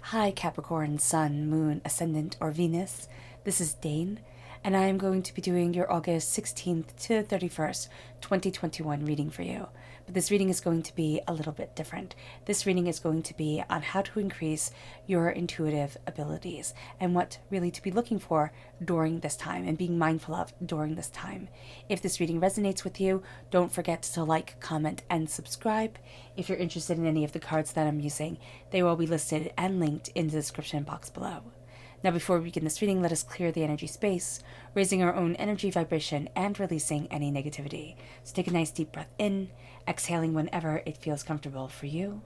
Hi Capricorn, Sun, Moon, Ascendant, or Venus. This is Dane, and I am going to be doing your August 16th to 31st, 2021 reading for you. But this reading is going to be a little bit different. This reading is going to be on how to increase your intuitive abilities and what really to be looking for during this time and being mindful of during this time. If this reading resonates with you, don't forget to like, comment, and subscribe. If you're interested in any of the cards that I'm using, they will be listed and linked in the description box below. Now, before we begin this reading, let us clear the energy space, raising our own energy vibration and releasing any negativity. So take a nice deep breath in, exhaling whenever it feels comfortable for you.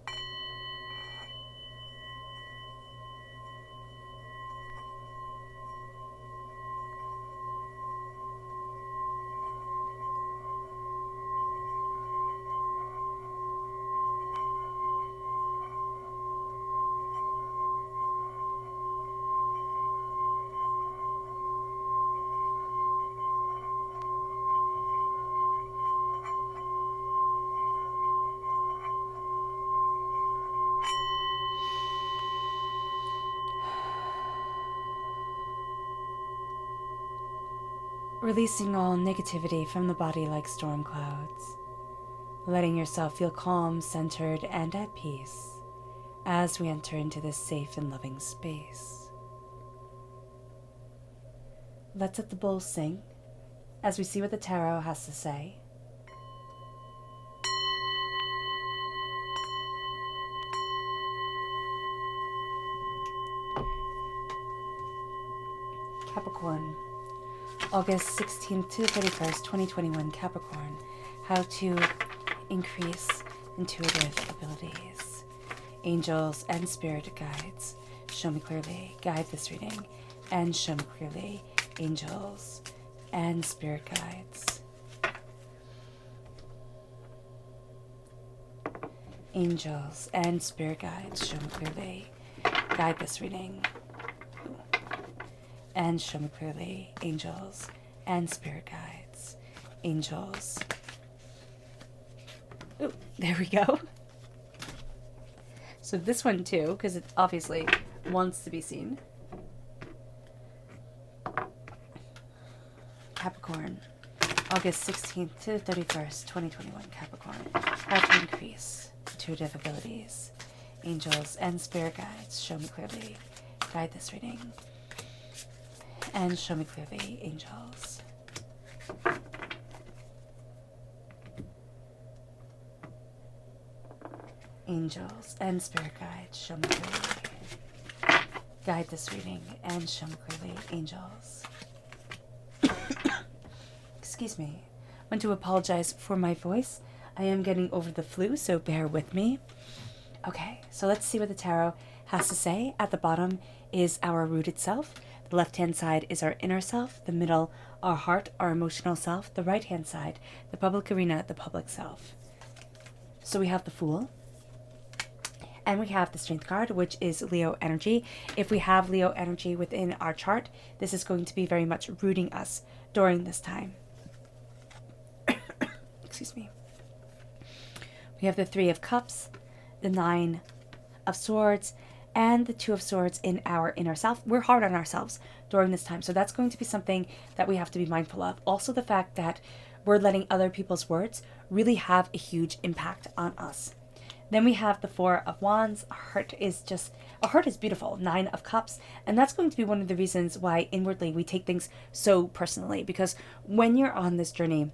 Releasing all negativity from the body like storm clouds. Letting yourself feel calm, centered, and at peace as we enter into this safe and loving space. Let's let the bowl sing as we see what the tarot has to say. Capricorn, August 16th to 31st, 2021, Capricorn. How to increase intuitive abilities. Angels and spirit guides, show me clearly. Guide this reading and show me clearly. Angels and spirit guides. Angels and spirit guides, show me clearly. Guide this reading and show me clearly. Angels and spirit guides. Angels. Ooh, there we go. So this one too, because it obviously wants to be seen. Capricorn, August 16th to 31st, 2021, Capricorn. How to increase intuitive abilities. Angels and spirit guides, show me clearly. Guide this reading and show me clearly. Angels. Angels and spirit guides, show me clearly. Guide this reading and show me clearly. Angels. Excuse me. I want to apologize for my voice. I am getting over the flu, so bear with me. Okay, so let's see what the tarot has to say. At the bottom is our rooted self. The left-hand side is our inner self. The middle, our heart, our emotional self. The right-hand side, the public arena, the public self. So we have the Fool. And we have the Strength card, which is Leo energy. If we have Leo energy within our chart, this is going to be very much rooting us during this time. Excuse me. We have the Three of Cups, the Nine of Swords, and the Two of Swords in our inner self. We're hard on ourselves during this time, so that's going to be something that we have to be mindful of. Also, the fact that we're letting other people's words really have a huge impact on us. Then we have the Four of Wands. A heart is beautiful. Nine of Cups. And that's going to be one of the reasons why inwardly we take things so personally. Because when you're on this journey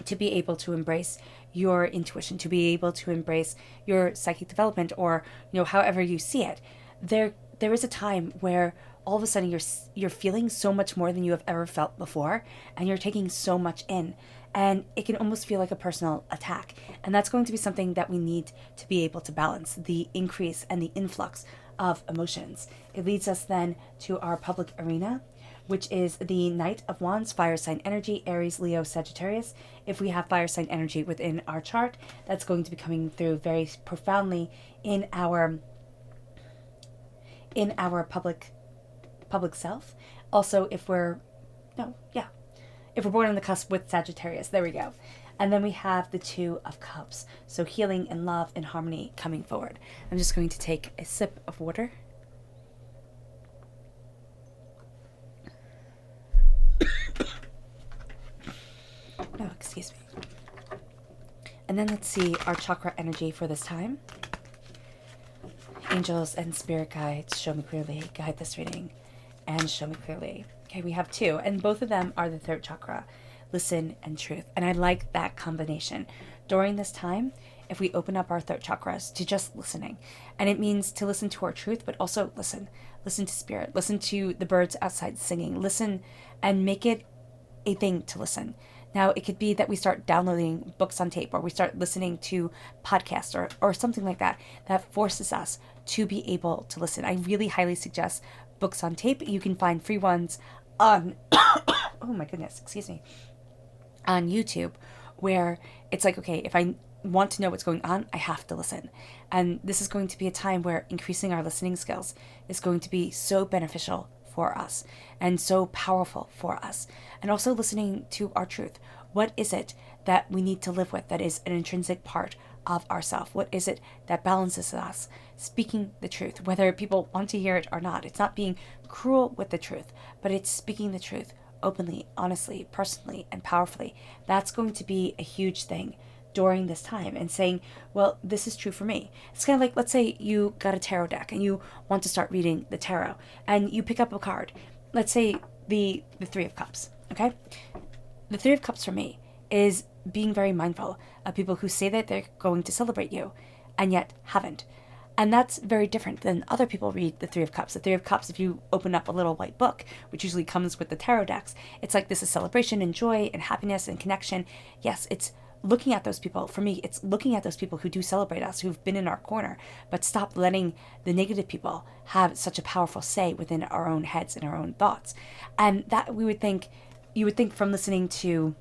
to be able to embrace your intuition, to be able to embrace your psychic development, or however you see it, there is a time where all of a sudden you're feeling so much more than you have ever felt before, and you're taking so much in, and it can almost feel like a personal attack. And that's going to be something that we need to be able to balance, the increase and the influx of emotions. It leads us then to our public arena, which is the Knight of Wands, fire sign energy, Aries, Leo, Sagittarius. If we have fire sign energy within our chart, that's going to be coming through very profoundly in our public self. Also, if we're born on the cusp with Sagittarius, there we go. And then we have the Two of Cups, so healing and love and harmony coming forward. I'm just going to take a sip of water. Excuse me. And then let's see our chakra energy for this time. Angels and spirit guides, show me clearly, guide this reading, and show me clearly. Okay, we have two, and both of them are the third chakra, listen and truth. And I like that combination. During this time, if we open up our third chakras to just listening, and it means to listen to our truth, but also listen to spirit, listen to the birds outside singing, listen and make it a thing to listen. Now, it could be that we start downloading books on tape, or we start listening to podcasts or something like that forces us to be able to listen. I really highly suggest books on tape. You can find free ones on, oh my goodness, excuse me, on YouTube, where it's like, okay, if I want to know what's going on, I have to listen. And this is going to be a time where increasing our listening skills is going to be so beneficial for us and so powerful for us. And also listening to our truth. What is it that we need to live with that is an intrinsic part of ourself? What is it that balances us? Speaking the truth, whether people want to hear it or not. It's not being cruel with the truth, but it's speaking the truth openly, honestly, personally, and powerfully. That's going to be a huge thing during this time, and saying, well, this is true for me. It's kind of like, let's say you got a tarot deck and you want to start reading the tarot, and you pick up a card. Let's say the Three of Cups, okay? The Three of Cups for me is being very mindful of people who say that they're going to celebrate you and yet haven't. And that's very different than other people read the Three of Cups. The Three of Cups, if you open up a little white book, which usually comes with the tarot decks, it's like this is celebration and joy and happiness and connection. Yes, it's looking at those people. For me, it's looking at those people who do celebrate us, who've been in our corner, but stop letting the negative people have such a powerful say within our own heads and our own thoughts. And that you would think from listening to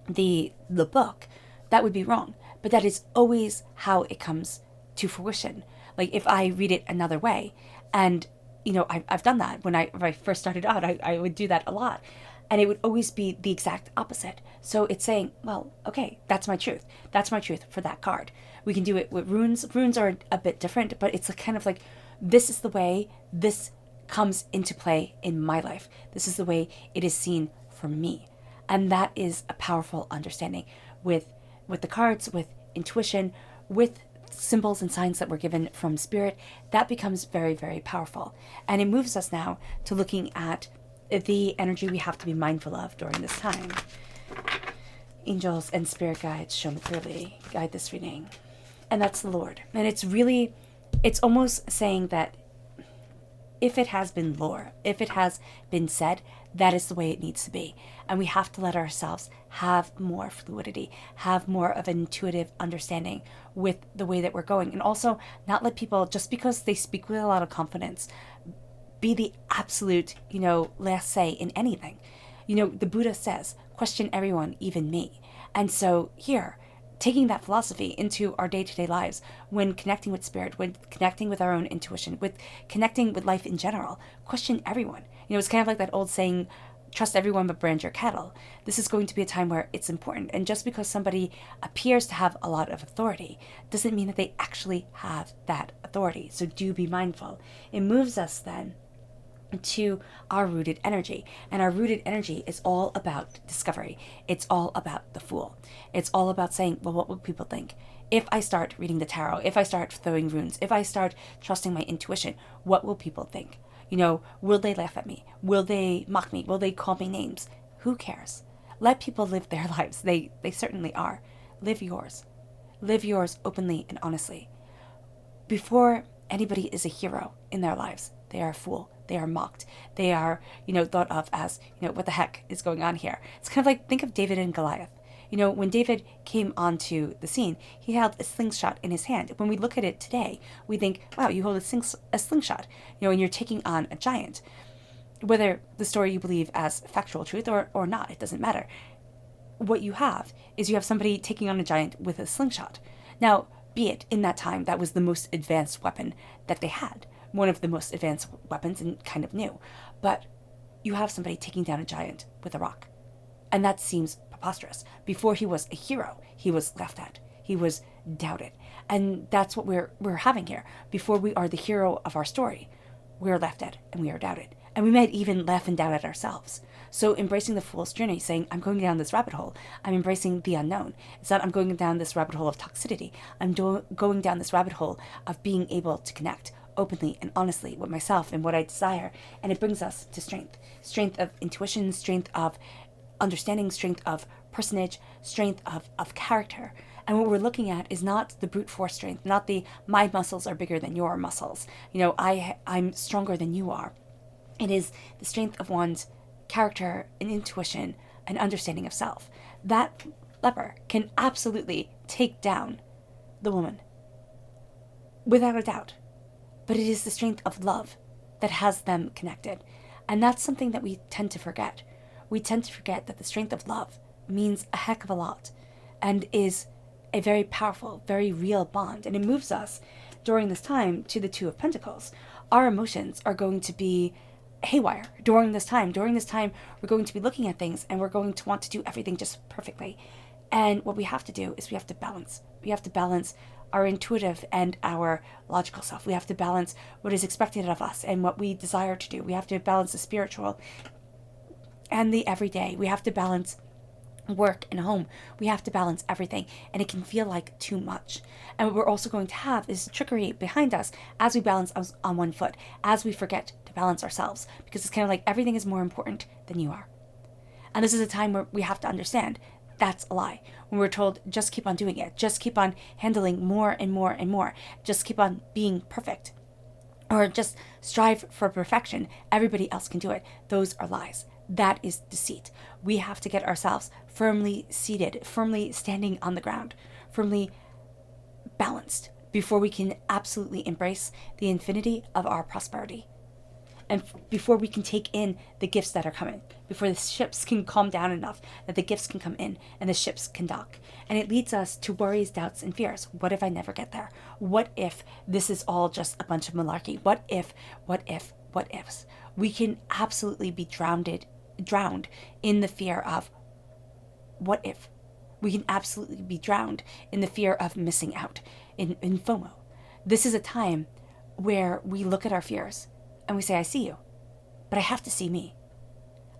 the book, that would be wrong. But that is always how it comes to fruition. Like if I read it another way, and I've done that when I first started out, I would do that a lot. And it would always be the exact opposite. So it's saying, well, okay, that's my truth. That's my truth for that card. We can do it with runes. Runes are a bit different, but it's kind of like, this is the way this comes into play in my life. This is the way it is seen for me. And that is a powerful understanding with the cards, with intuition, with symbols and signs that were given from spirit. That becomes very, very powerful. And it moves us now to looking at the energy we have to be mindful of during this time. Angels and spirit guides, show me clearly, guide this reading. And that's the Lord. And it's almost saying that if it has been lore, if it has been said, that is the way it needs to be. And we have to let ourselves have more fluidity, have more of an intuitive understanding with the way that we're going. And also not let people, just because they speak with a lot of confidence, be the absolute, last say in anything. The Buddha says, question everyone, even me. And so here, taking that philosophy into our day-to-day lives, when connecting with spirit, when connecting with our own intuition, with connecting with life in general, question everyone. It's kind of like that old saying, trust everyone but brand your cattle. This is going to be a time where it's important. And just because somebody appears to have a lot of authority doesn't mean that they actually have that authority. So do be mindful. It moves us then to our rooted energy. And our rooted energy is all about discovery. It's all about the Fool. It's all about saying, well, what will people think? If I start reading the tarot, if I start throwing runes, if I start trusting my intuition, what will people think? Will they laugh at me? Will they mock me? Will they call me names? Who cares? Let people live their lives. They certainly are. Live yours. Live yours openly and honestly. Before anybody is a hero in their lives, they are a fool. They are mocked. They are, thought of as, what the heck is going on here? It's kind of like, think of David and Goliath. When David came onto the scene, he held a slingshot in his hand. When we look at it today, we think, wow, you hold a slingshot, and you're taking on a giant. Whether the story you believe as factual truth or not, it doesn't matter. What you have is you have somebody taking on a giant with a slingshot. Now, be it in that time, that was the most advanced weapon that they had. One of the most advanced weapons and kind of new. But you have somebody taking down a giant with a rock. And that seems preposterous. Before he was a hero, he was laughed at. He was doubted. And that's what we're having here. Before we are the hero of our story, we're laughed at and we are doubted. And we might even laugh and doubt at ourselves. So embracing the fool's journey, saying, I'm going down this rabbit hole. I'm embracing the unknown. It's not I'm going down this rabbit hole of toxicity. I'm going down this rabbit hole of being able to connect openly and honestly with myself and what I desire. And it brings us to strength. Strength of intuition, strength of understanding, strength of personage, strength of character. And what we're looking at is not the brute force strength, not the my muscles are bigger than your muscles. I'm stronger than you are. It is the strength of one's character and intuition and understanding of self. That leper can absolutely take down the woman, without a doubt. But it is the strength of love that has them connected. And that's something that we tend to forget. We tend to forget that the strength of love means a heck of a lot and is a very powerful, very real bond. And it moves us during this time to the Two of Pentacles. Our emotions are going to be haywire during this time. During this time, we're going to be looking at things and we're going to want to do everything just perfectly. And what we have to do is we have to balance. We have to balance our intuitive and our logical self. We have to balance what is expected of us and what we desire to do. We have to balance the spiritual and the everyday. We have to balance work and home. We have to balance everything, and it can feel like too much. And what we're also going to have is trickery behind us as we balance us on one foot, as we forget to balance ourselves, because it's kind of like everything is more important than you are. And this is a time where we have to understand that's a lie. When we're told, just keep on doing it, just keep on handling more and more and more, just keep on being perfect, or just strive for perfection, everybody else can do it. Those are lies. That is deceit. We have to get ourselves firmly seated, firmly standing on the ground, firmly balanced before we can absolutely embrace the infinity of our prosperity. And before we can take in the gifts that are coming, before the ships can calm down enough that the gifts can come in and the ships can dock. And it leads us to worries, doubts, and fears. What if I never get there? What if this is all just a bunch of malarkey? What ifs? We can absolutely be drowned in the fear of what if. We can absolutely be drowned in the fear of missing out, in FOMO. This is a time where we look at our fears and we say, I see you, but I have to see me.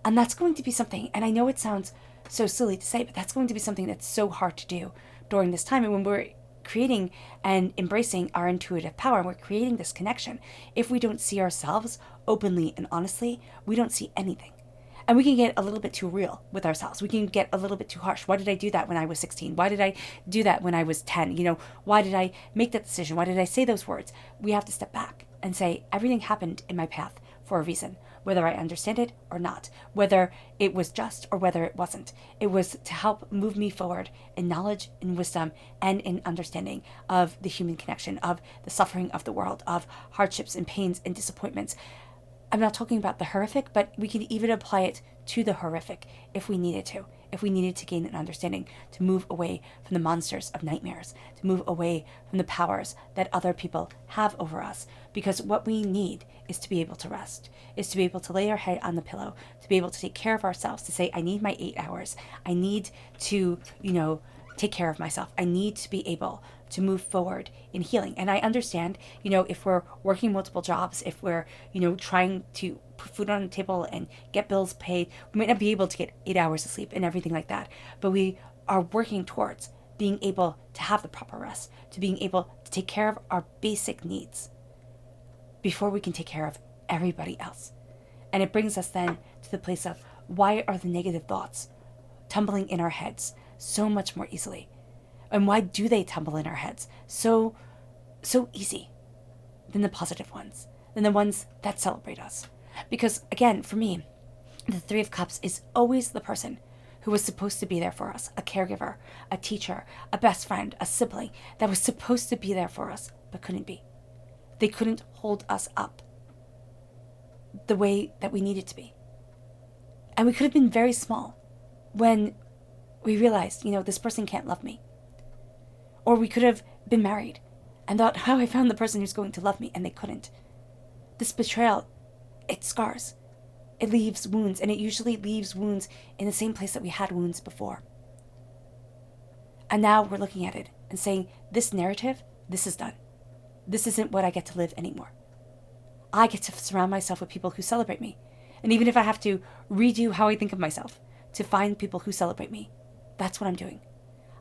And that's going to be something, and I know it sounds so silly to say, but that's going to be something that's so hard to do during this time. And when we're creating and embracing our intuitive power, and we're creating this connection, if we don't see ourselves openly and honestly, we don't see anything. And we can get a little bit too real with ourselves. We can get a little bit too harsh. Why did I do that when I was 16? Why did I do that when I was 10? Why did I make that decision? Why did I say those words? We have to step back and say, everything happened in my path for a reason, whether I understand it or not, whether it was just or whether it wasn't. It was to help move me forward in knowledge, in wisdom, and in understanding of the human connection, of the suffering of the world, of hardships and pains and disappointments. I'm not talking about the horrific, but we can even apply it to the horrific if we needed to gain an understanding, to move away from the monsters of nightmares, to move away from the powers that other people have over us. Because what we need is to be able to rest, is to be able to lay our head on the pillow, to be able to take care of ourselves, to say, I need my 8 hours. I need to, take care of myself. I need to be able to move forward in healing. And I understand, if we're working multiple jobs, if we're, trying to put food on the table and get bills paid, we might not be able to get 8 hours of sleep and everything like that. But we are working towards being able to have the proper rest, to being able to take care of our basic needs before we can take care of everybody else. And it brings us then to the place of, why are the negative thoughts tumbling in our heads so much more easily? And why do they tumble in our heads so easy than the positive ones, than the ones that celebrate us? Because again, for me, the Three of Cups is always the person who was supposed to be there for us, a caregiver, a teacher, a best friend, a sibling that was supposed to be there for us, but couldn't be. They couldn't hold us up the way that we needed to be. And we could have been very small when we realized, this person can't love me. Or we could have been married and thought, I found the person who's going to love me, and they couldn't. This betrayal, it scars. It leaves wounds, and it usually leaves wounds in the same place that we had wounds before. And now we're looking at it and saying, this narrative, this is done. This isn't what I get to live anymore. I get to surround myself with people who celebrate me And even if I have to redo how I think of myself to find people who celebrate me, that's what I'm doing.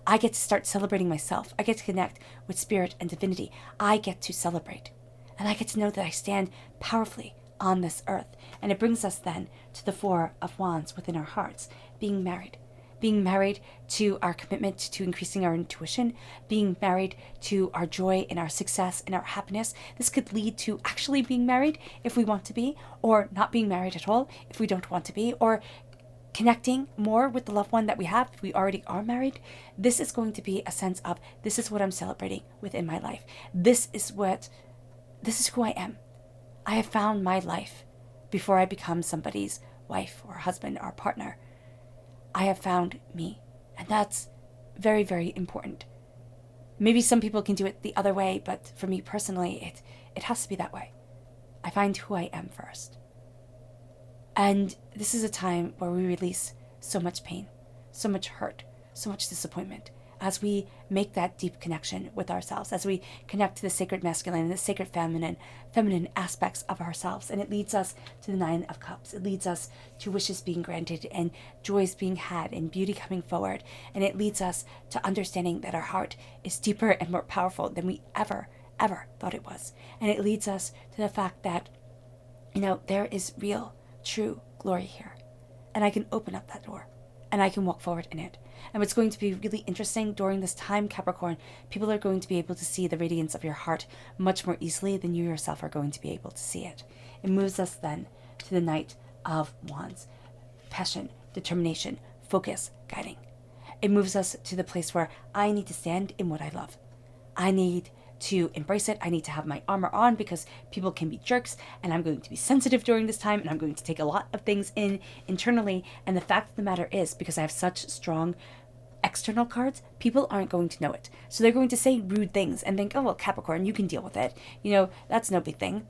I get to start celebrating myself. I get to connect with spirit and divinity. I get to celebrate. And I get to know that I stand powerfully on this earth. And it brings us then to the Four of Wands within our hearts, being married. Being married to our commitment to increasing our intuition, being married to our joy and our success and our happiness. This could lead to actually being married if we want to be, or not being married at all if we don't want to be, or connecting more with the loved one that we have if we already are married. This is going to be a sense of, this is what I'm celebrating within my life. This is who I am. I have found my life before I become somebody's wife or husband or partner. I have found me, and that's very, very important. Maybe some people can do it the other way, but for me personally, it has to be that way. I find who I am first. And this is a time where we release so much pain, so much hurt, so much disappointment, as we make that deep connection with ourselves, as we connect to the sacred masculine and the sacred feminine aspects of ourselves. And it leads us to the Nine of Cups. It leads us to wishes being granted and joys being had and beauty coming forward. And it leads us to understanding that our heart is deeper and more powerful than we ever thought it was. And it leads us to the fact that, there is real, true glory here. And I can open up that door and I can walk forward in it. And what's going to be really interesting during this time, Capricorn, people are going to be able to see the radiance of your heart much more easily than you yourself are going to be able to see it. It moves us then to the Knight of Wands. Passion, determination, focus, guiding. It moves us to the place where I need to stand in what I love. I need to embrace it. I need to have my armor on because people can be jerks, and I'm going to be sensitive during this time, and I'm going to take a lot of things in internally. And the fact of the matter is, because I have such strong external cards, people aren't going to know it. So they're going to say rude things and think, oh, well, Capricorn, you can deal with it. That's no big thing.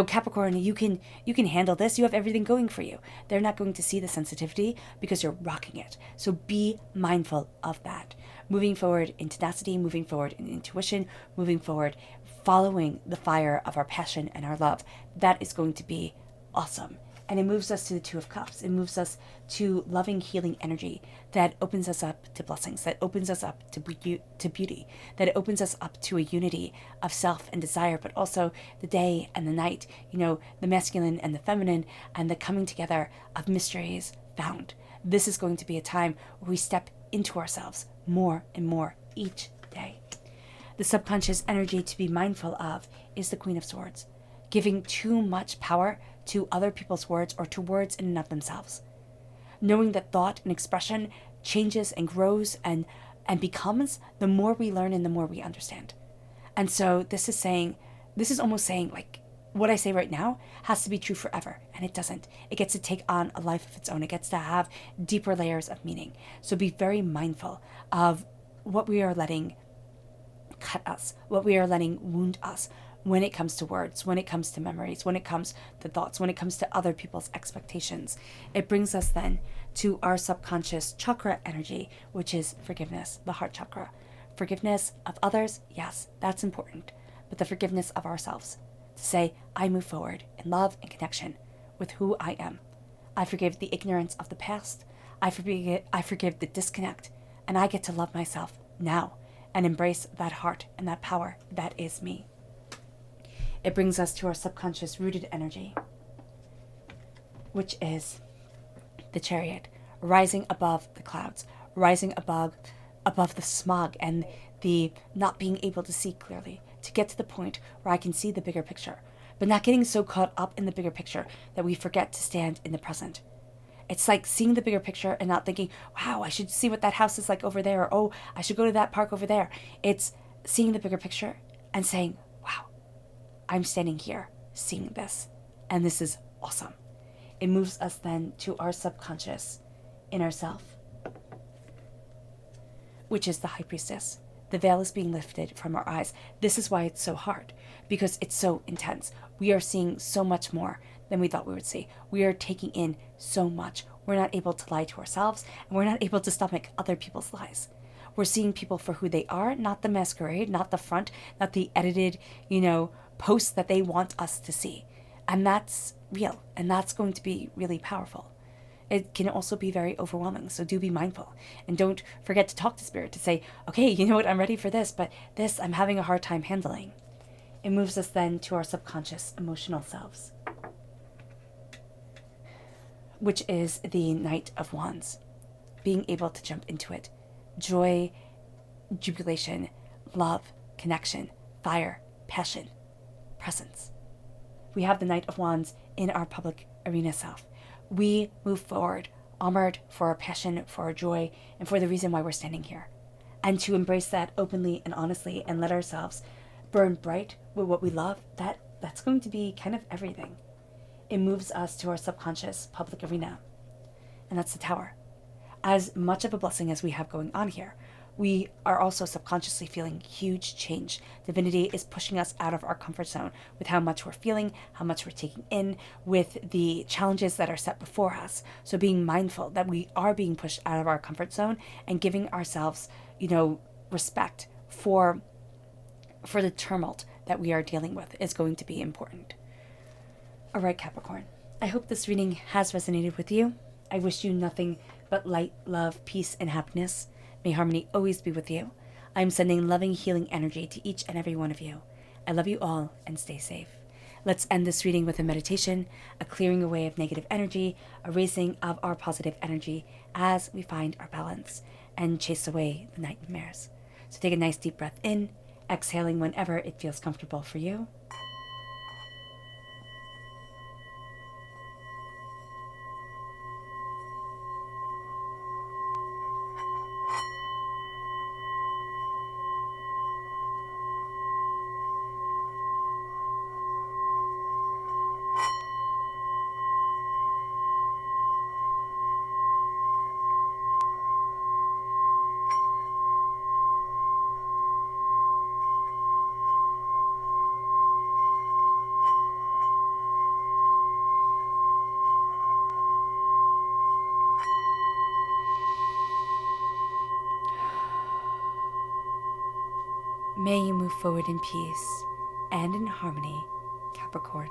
Capricorn, you can handle this. You have everything going for you. They're not going to see the sensitivity because you're rocking it. So be mindful of that. Moving forward in tenacity, moving forward in intuition, moving forward, following the fire of our passion and our love. That is going to be awesome. And it moves us to the Two of Cups. It moves us to loving, healing energy that opens us up to blessings, that opens us up to beauty, that opens us up to a unity of self and desire, but also the day and the night, the masculine and the feminine, and the coming together of mysteries found. This is going to be a time where we step into ourselves more and more each day. The subconscious energy to be mindful of is the Queen of Swords, giving too much power to other people's words or to words in and of themselves. Knowing that thought and expression changes and grows and becomes the more we learn and the more we understand. And so this is almost saying, like, what I say right now has to be true forever, and it doesn't. It gets to take on a life of its own. It gets to have deeper layers of meaning. So be very mindful of what we are letting cut us, what we are letting wound us when it comes to words, when it comes to memories, when it comes to thoughts, when it comes to other people's expectations. It brings us then to our subconscious chakra energy, which is forgiveness, the heart chakra. Forgiveness of others, yes, that's important, but the forgiveness of ourselves. To say, I move forward in love and connection with who I am. I forgive the ignorance of the past. I forgive the disconnect, and I get to love myself now and embrace that heart and that power that is me. It brings us to our subconscious rooted energy, which is the Chariot, rising above the clouds, rising above the smog and the not being able to see clearly, to get to the point where I can see the bigger picture, but not getting so caught up in the bigger picture that we forget to stand in the present. It's like seeing the bigger picture and not thinking, wow, I should see what that house is like over there, or oh, I should go to that park over there. It's seeing the bigger picture and saying, wow, I'm standing here seeing this, and this is awesome. It moves us then to our subconscious inner self, which is the High Priestess. The veil is being lifted from our eyes. This is why it's so hard, because it's so intense. We are seeing so much more than we thought we would see. We are taking in so much. We're not able to lie to ourselves, and we're not able to stomach other people's lies. We're seeing people for who they are, not the masquerade, not the front, not the edited, posts that they want us to see. And that's real, and that's going to be really powerful. It can also be very overwhelming, so do be mindful. And don't forget to talk to Spirit to say, okay, you know what, I'm ready for this, but this I'm having a hard time handling. It moves us then to our subconscious emotional selves, which is the Knight of Wands. Being able to jump into it. Joy, jubilation, love, connection, fire, passion, presence. We have the Knight of Wands in our public arena self. We move forward, armored for our passion, for our joy, and for the reason why we're standing here. And to embrace that openly and honestly and let ourselves burn bright with what we love, that's going to be kind of everything. It moves us to our subconscious public arena. And that's the Tower. As much of a blessing as we have going on here, we are also subconsciously feeling huge change. Divinity is pushing us out of our comfort zone with how much we're feeling, how much we're taking in, with the challenges that are set before us. So being mindful that we are being pushed out of our comfort zone and giving ourselves, respect for the tumult that we are dealing with is going to be important. All right, Capricorn. I hope this reading has resonated with you. I wish you nothing but light, love, peace, and happiness. May harmony always be with you. I am sending loving, healing energy to each and every one of you. I love you all and stay safe. Let's end this reading with a meditation, a clearing away of negative energy, a raising of our positive energy as we find our balance and chase away the nightmares. So take a nice deep breath in, exhaling whenever it feels comfortable for you. May you move forward in peace and in harmony, Capricorn.